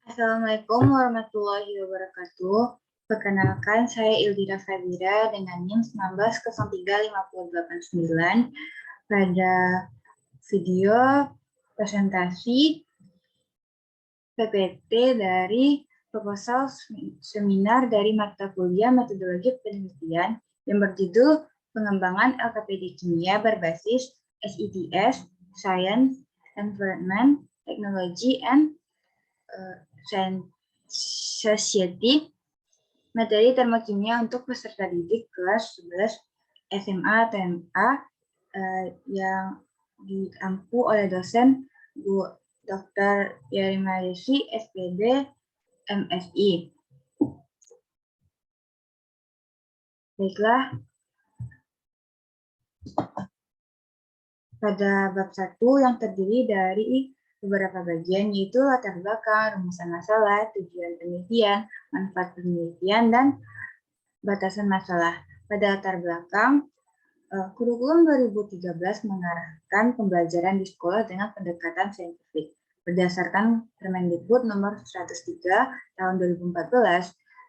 Assalamualaikum warahmatullahi wabarakatuh. Perkenalkan, saya Ildira Fadira dengan NIM 19035889. Pada video presentasi PPT dari proposal seminar dari mata kuliah metodologi penelitian yang berjudul Pengembangan LKPD Kimia berbasis SETS, Science, Environment, Technology, and Society, materi termokimia untuk peserta didik kelas 11 SMA TMA yang diampu oleh dosen Bu Dr. Yarima Desi, SPD, MSI. Baiklah, pada bab 1 yang terdiri dari beberapa bagian, yaitu latar belakang, rumusan masalah, tujuan penelitian, manfaat penelitian, dan batasan masalah. Pada latar belakang, kurikulum 2013 mengarahkan pembelajaran di sekolah dengan pendekatan saintifik. Berdasarkan Permendikbud nomor 103 tahun 2014,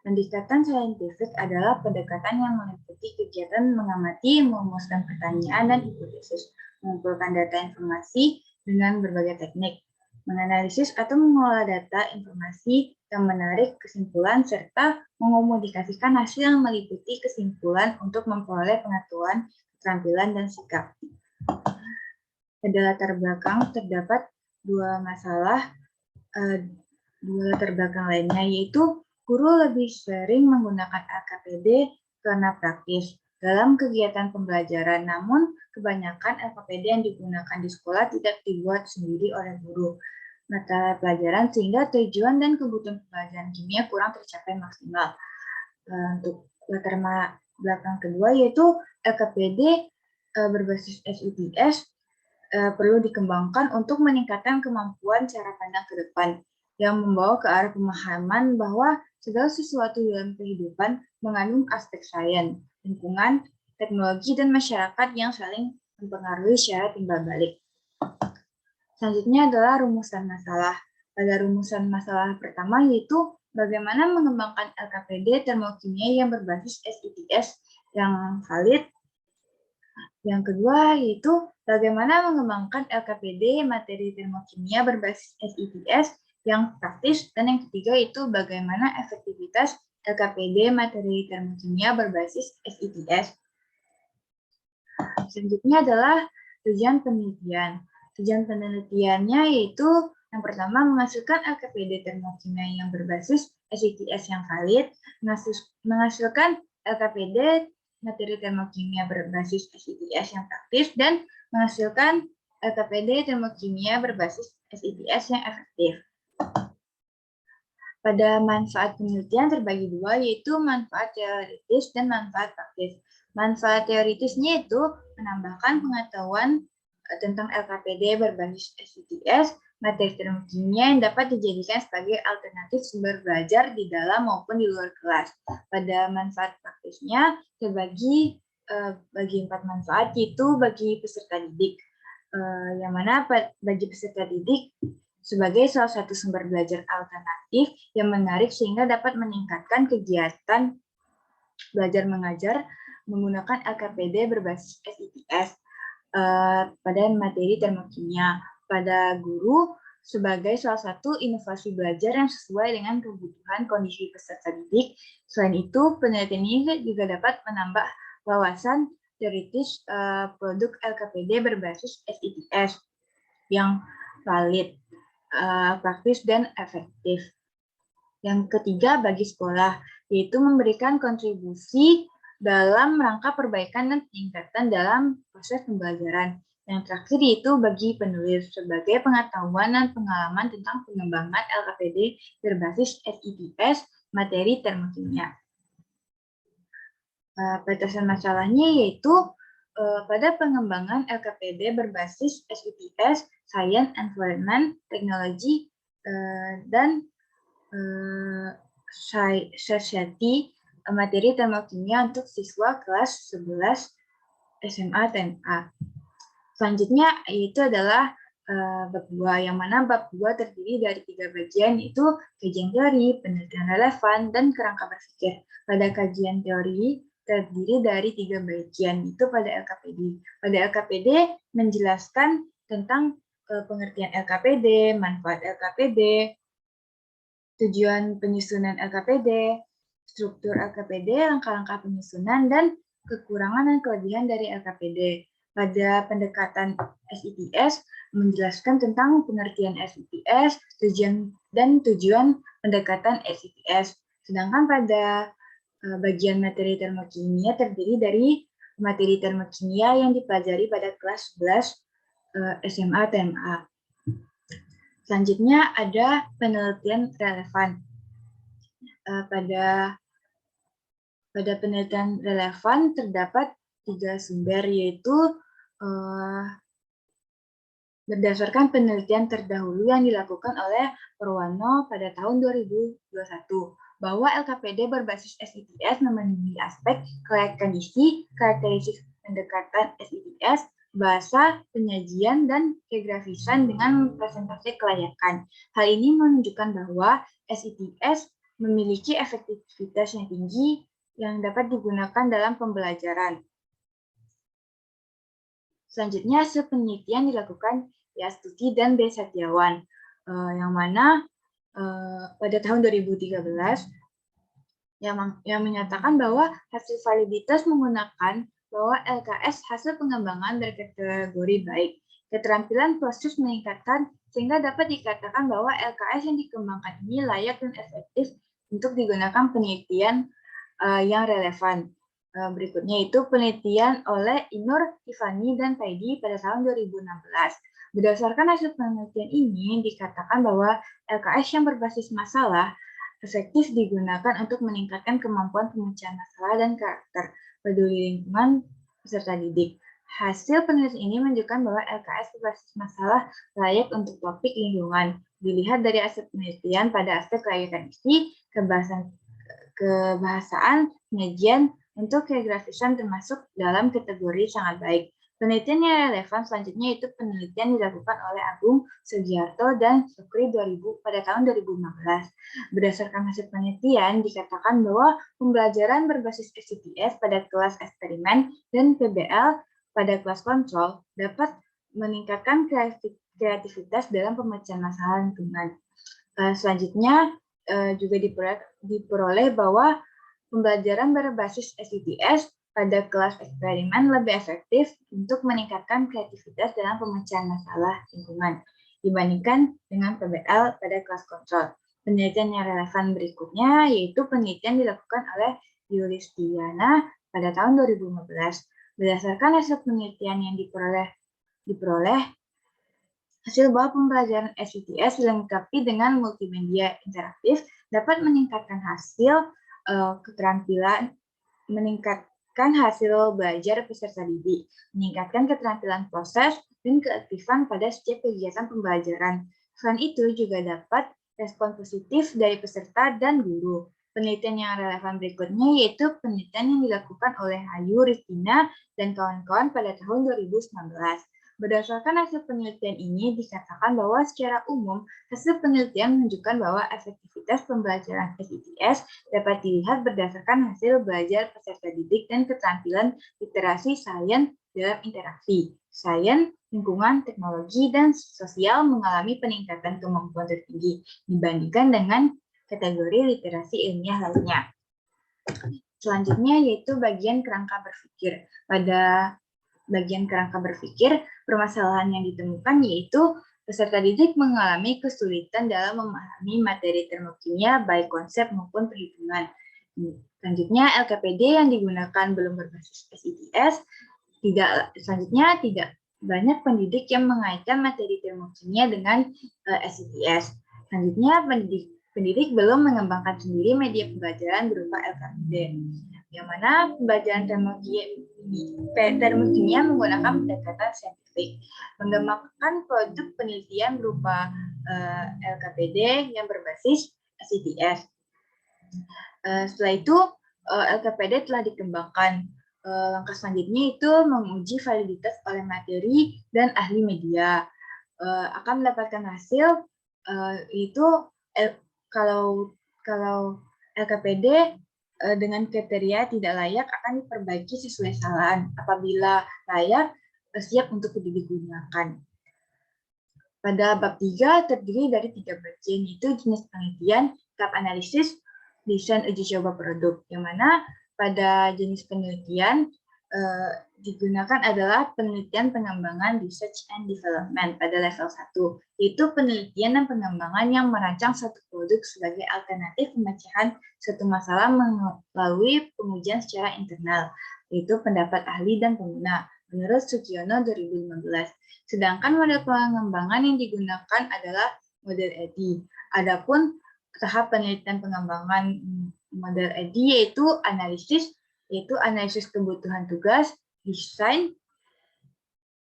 pendekatan saintifik adalah pendekatan yang meliputi kegiatan mengamati, merumuskan pertanyaan dan hipotesis, mengumpulkan data informasi dengan berbagai teknik, menganalisis atau mengolah data informasi yang menarik kesimpulan, serta mengomunikasikan hasil yang meliputi kesimpulan untuk memperoleh pengetahuan, keterampilan, dan sikap. Pada latar belakang terdapat dua latar belakang lainnya, yaitu guru lebih sering menggunakan LKPD karena praktis dalam kegiatan pembelajaran, namun kebanyakan LKPD yang digunakan di sekolah tidak dibuat sendiri oleh guru mata pelajaran, sehingga tujuan dan kebutuhan pembelajaran kimia kurang tercapai maksimal. Untuk latar belakang kedua, yaitu LKPD berbasis SETS perlu dikembangkan untuk meningkatkan kemampuan cara pandang ke depan, yang membawa ke arah pemahaman bahwa segala sesuatu dalam kehidupan mengandung aspek sains, lingkungan, teknologi, dan masyarakat yang saling mempengaruhi secara timbal balik. Selanjutnya adalah rumusan masalah. Pada rumusan masalah pertama, yaitu bagaimana mengembangkan LKPD termokimia yang berbasis SETS yang valid. Yang kedua, yaitu bagaimana mengembangkan LKPD materi termokimia berbasis SETS yang praktis. Dan yang ketiga, itu bagaimana efektivitas LKPD materi termokimia berbasis SETS. Selanjutnya adalah tujuan penelitian. Tujuan penelitiannya yaitu yang pertama, menghasilkan LKPD termokimia yang berbasis SETS yang valid, menghasilkan LKPD materi termokimia berbasis SETS yang praktis, dan menghasilkan LKPD termokimia berbasis SETS yang efektif. Pada manfaat penelitian terbagi dua, yaitu manfaat teoritis dan manfaat praktis. Manfaat teoritisnya itu menambahkan pengetahuan tentang LKPD berbasis SETS, materi termokimia yang dapat dijadikan sebagai alternatif sumber belajar di dalam maupun di luar kelas. Pada manfaat praktisnya terbagi bagi 4 manfaat, yaitu bagi peserta didik. Yang mana bagi peserta didik sebagai salah satu sumber belajar alternatif yang menarik sehingga dapat meningkatkan kegiatan belajar mengajar menggunakan LKPD berbasis SETS. Pada materi termokimia, pada guru sebagai salah satu inovasi belajar yang sesuai dengan kebutuhan kondisi peserta didik. Selain itu, penelitian ini juga dapat menambah wawasan teoritis produk LKPD berbasis SETS yang valid, praktis, dan efektif. Yang ketiga, bagi sekolah, yaitu memberikan kontribusi dalam rangka perbaikan dan peningkatan dalam proses pembelajaran. Yang terakhir yaitu bagi penulis sebagai pengetahuan dan pengalaman tentang pengembangan LKPD berbasis SETS materi termokimia. Batasan masalahnya yaitu pada pengembangan LKPD berbasis SETS, Science, Environment, Technology, dan Society, materi termokimia untuk siswa kelas 11 SMA TMA. Selanjutnya yaitu adalah bab 2, yang mana bab 2 terdiri dari 3 bagian, yaitu kajian teori, penelitian relevan, dan kerangka berpikir. Pada kajian teori terdiri dari 3 bagian, itu pada LKPD. Pada LKPD menjelaskan tentang pengertian LKPD, manfaat LKPD, tujuan penyusunan LKPD, struktur LKPD, langkah-langkah penyusunan, dan kekurangan dan kelebihan dari LKPD. Pada pendekatan SITS, menjelaskan tentang pengertian SITS, tujuan dan tujuan pendekatan SITS. Sedangkan pada bagian materi termokimia terdiri dari materi termokimia yang dipelajari pada kelas 11 SMA TMA. Selanjutnya ada penelitian relevan. Pada penelitian relevan terdapat 3 sumber, yaitu berdasarkan penelitian terdahulu yang dilakukan oleh Purwano pada tahun 2021, bahwa LKPD berbasis SITS memenuhi aspek kelayakan isi, karakteristik pendekatan SITS, bahasa, penyajian, dan kegrafisan dengan presentasi kelayakan. Hal ini menunjukkan bahwa SITS memiliki efektivitas yang tinggi yang dapat digunakan dalam pembelajaran. Selanjutnya, hasil penelitian dilakukan Yastuti dan B. Setiawan, yang mana pada tahun 2013 yang menyatakan bahwa hasil validitas menggunakan bahwa LKS hasil pengembangan berkategori baik. Keterampilan proses meningkatkan sehingga dapat dikatakan bahwa LKS yang dikembangkan ini layak dan efektif untuk digunakan penelitian yang relevan. Berikutnya itu penelitian oleh Inur, Tiffany, dan Paidi pada tahun 2016. Berdasarkan hasil penelitian ini, dikatakan bahwa LKS yang berbasis masalah efektif digunakan untuk meningkatkan kemampuan pemecahan masalah dan karakter peduli lingkungan peserta didik. Hasil penelitian ini menunjukkan bahwa LKS berbasis masalah layak untuk topik lingkungan. Dilihat dari hasil penelitian pada aspek kelayakan isi, kebahasaan, penyajian, untuk kegrafisan termasuk dalam kategori sangat baik. Penelitian yang relevan selanjutnya itu penelitian dilakukan oleh Agung Sugiarto dan Sukri pada tahun 2015. Berdasarkan hasil penelitian, dikatakan bahwa pembelajaran berbasis SITS pada kelas eksperimen dan PBL pada kelas kontrol dapat meningkatkan kreativitas dalam pemecahan masalah lingkungan. Selanjutnya juga diperoleh bahwa pembelajaran berbasis SITS pada kelas eksperimen lebih efektif untuk meningkatkan kreativitas dalam pemecahan masalah lingkungan dibandingkan dengan PBL pada kelas kontrol. Penelitian yang relevan berikutnya yaitu penelitian dilakukan oleh Yulistiana pada tahun 2015. Berdasarkan hasil penelitian yang diperoleh hasil bahwa pembelajaran SITS dilengkapi dengan multimedia interaktif dapat meningkatkan hasil keterampilan, meningkatkan hasil belajar peserta didik, meningkatkan keterampilan proses, dan keaktifan pada setiap kegiatan pembelajaran. Selain itu juga dapat respon positif dari peserta dan guru. Penelitian yang relevan berikutnya yaitu penelitian yang dilakukan oleh Ayu, Ristina, dan kawan-kawan pada tahun 2019. Berdasarkan hasil penelitian ini, dikatakan bahwa secara umum, hasil penelitian menunjukkan bahwa efektivitas pembelajaran SITS dapat dilihat berdasarkan hasil belajar peserta didik dan keterampilan literasi sains dalam interaksi. Sains, lingkungan, teknologi, dan sosial mengalami peningkatan kemampuan tertinggi dibandingkan dengan kategori literasi ilmiah lainnya. Selanjutnya yaitu bagian kerangka berpikir. Pada bagian kerangka berpikir, permasalahan yang ditemukan yaitu peserta didik mengalami kesulitan dalam memahami materi termokimia baik konsep maupun perhitungan. Selanjutnya LKPD yang digunakan belum berbasis SITS. Selanjutnya tidak banyak pendidik yang mengaitkan materi termokimia dengan SITS. Selanjutnya pendidik belum mengembangkan sendiri media pembelajaran berupa LKPD. Yang mana pembelajaran termokimia menggunakan pendekatan saintifik, mengembangkan produk penelitian berupa LKPD yang berbasis SITS. Setelah itu LKPD telah dikembangkan. Langkah selanjutnya itu menguji validitas oleh materi dan ahli media. akan mendapatkan hasil itu kalau LKPD dengan kriteria tidak layak akan diperbaiki sesuai saran. Apabila layak, siap untuk digunakan. Pada bab 3 terdiri dari 3 bagian, yaitu jenis penelitian, tahap analisis, desain uji coba produk. Yang mana pada jenis penelitian digunakan adalah penelitian pengembangan research and development pada level 1, yaitu penelitian dan pengembangan yang merancang suatu produk sebagai alternatif pemecahan suatu masalah melalui pengujian secara internal, yaitu pendapat ahli dan pengguna, menurut Sugiono 2015. Sedangkan model pengembangan yang digunakan adalah model EDDI. Adapun tahap penelitian pengembangan model EDDI yaitu analisis kebutuhan tugas, desain,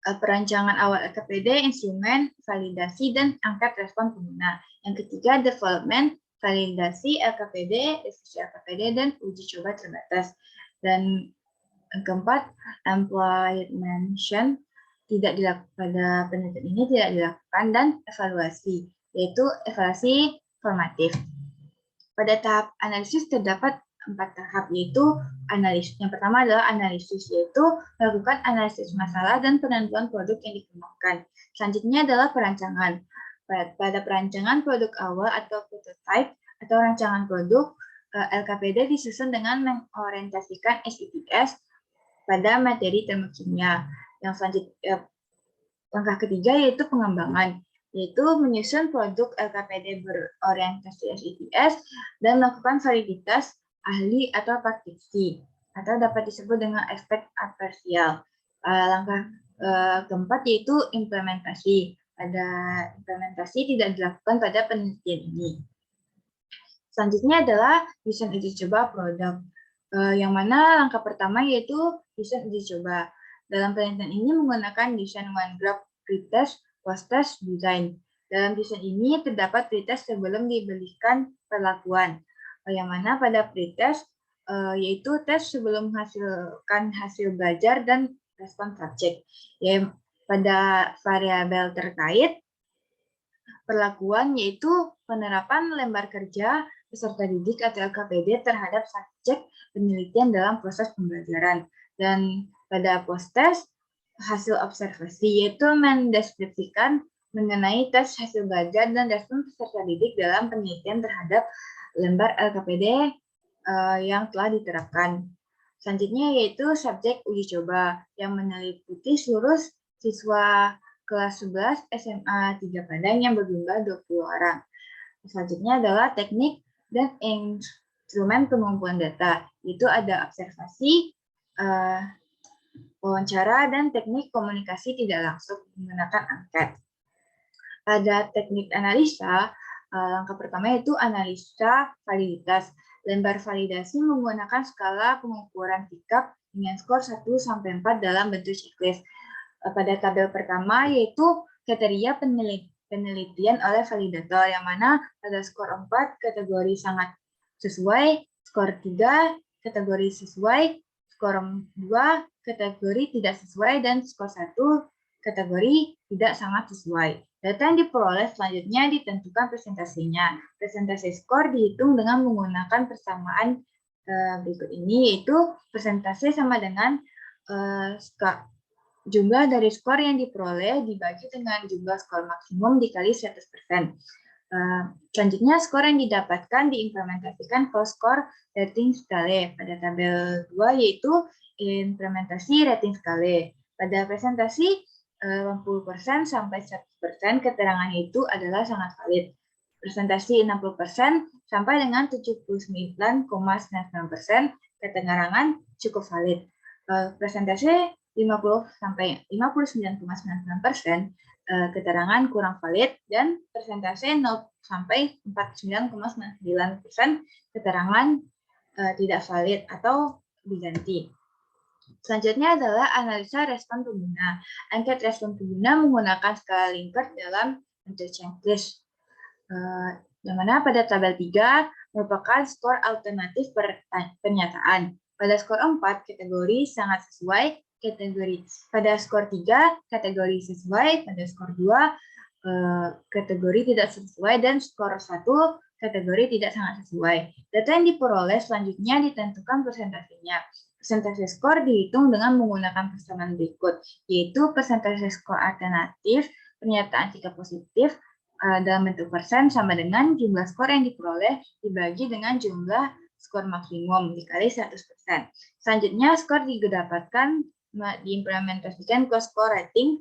perancangan awal LKPD, instrumen, validasi, dan angkat respon pengguna. Yang ketiga, development, validasi LKPD, revisi LKPD, dan uji coba terbatas. Dan yang keempat, implementation tidak dilakukan pada penelitian ini tidak dilakukan, dan evaluasi, yaitu evaluasi formatif. Pada tahap analisis terdapat 4 tahap, yaitu analisis. Yang pertama adalah analisis, yaitu melakukan analisis masalah dan penentuan produk yang dikembangkan. Selanjutnya adalah perancangan. Pada perancangan produk awal atau prototype atau rancangan produk, LKPD disusun dengan mengorientasikan SITS pada materi termokimia. Yang selanjutnya, langkah ketiga yaitu pengembangan, yaitu menyusun produk LKPD berorientasi SITS dan melakukan validitas ahli atau praktisi, atau dapat disebut dengan aspek parsial. Langkah keempat yaitu implementasi. Pada implementasi tidak dilakukan pada penelitian ini. Selanjutnya adalah desain uji coba produk, yang mana langkah pertama yaitu desain uji coba. Dalam penelitian ini menggunakan desain one graph, pretest, post-test, design. Dalam desain ini terdapat pretest sebelum diberikan perlakuan, yang mana pada pretest yaitu tes sebelum menghasilkan hasil belajar dan respon subjek. Ya, pada variabel terkait perlakuan yaitu penerapan lembar kerja peserta didik atau LKPD terhadap subjek penelitian dalam proses pembelajaran. Dan pada post-test, hasil observasi, yaitu mendeskripsikan mengenai tes hasil belajar dan respon peserta didik dalam penelitian terhadap lembar LKPD yang telah diterapkan. Selanjutnya yaitu subjek uji coba, yang meliputi seluruh siswa kelas 11 SMA 3 Padang yang berjumlah 20 orang. Selanjutnya adalah teknik dan instrumen pengumpulan data, yaitu ada observasi, wawancara, dan teknik komunikasi tidak langsung menggunakan angket. Pada teknik analisa, langkah pertama yaitu analisa validitas. Lembar validasi menggunakan skala pengukuran tingkat dengan skor 1-4 dalam bentuk checklist. Pada tabel pertama yaitu kriteria penelitian oleh validator, yang mana pada skor 4 kategori sangat sesuai, skor 3 kategori sesuai, skor 2 kategori tidak sesuai, dan skor 1 kategori tidak sangat sesuai. Data yang diperoleh selanjutnya ditentukan presentasinya. Presentasi skor dihitung dengan menggunakan persamaan berikut ini, yaitu presentasi sama dengan jumlah dari skor yang diperoleh dibagi dengan jumlah skor maksimum dikali 100%. Selanjutnya, skor yang didapatkan diimplementasikan ke skor rating skala pada tabel 2, yaitu implementasi rating skala. Pada presentasi 80% sampai 100% keterangan itu adalah sangat valid. Presentasi 60% sampai dengan 79,99% keterangan cukup valid. Presentasi 50 sampai 59,99% keterangan kurang valid, dan presentasi 0 sampai 49,99% keterangan tidak valid atau diganti. Selanjutnya adalah analisa respon pengguna. Angket respon pengguna menggunakan skala Likert dalam bentuk checklist, yang mana pada tabel 3 merupakan skor alternatif pernyataan. Pada skor 4 kategori sangat sesuai, pada skor 3 kategori sesuai, pada skor 2 kategori tidak sesuai dan skor 1 kategori tidak sangat sesuai. Data yang diperoleh selanjutnya ditentukan persentasenya. Persentase skor dihitung dengan menggunakan persamaan berikut, yaitu persentase skor alternatif, pernyataan sikap positif dalam bentuk persen sama dengan jumlah skor yang diperoleh dibagi dengan jumlah skor maksimum dikali 100%. Selanjutnya, skor didapatkan diimplementasikan ke skor rating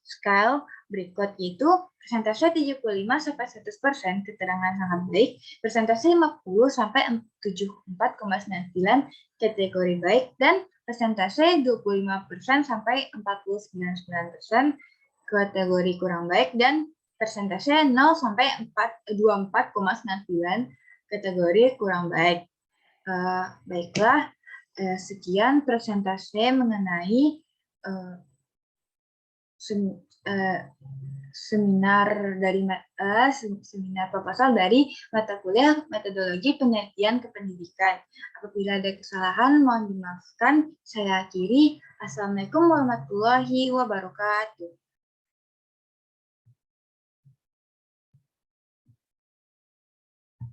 scale berikut, yaitu persentase 75-100% keterangan sangat baik, persentase 50 sampai 74,99 kategori baik, dan persentase 25% sampai 49,9% kategori kurang baik, dan persentase 0 sampai 24,99 kategori kurang baik. Baiklah, sekian presentase mengenai seminar proposal dari mata kuliah metodologi penelitian kependidikan. Apabila ada kesalahan mohon dimaafkan. Saya akhiri. Assalamualaikum warahmatullahi wabarakatuh.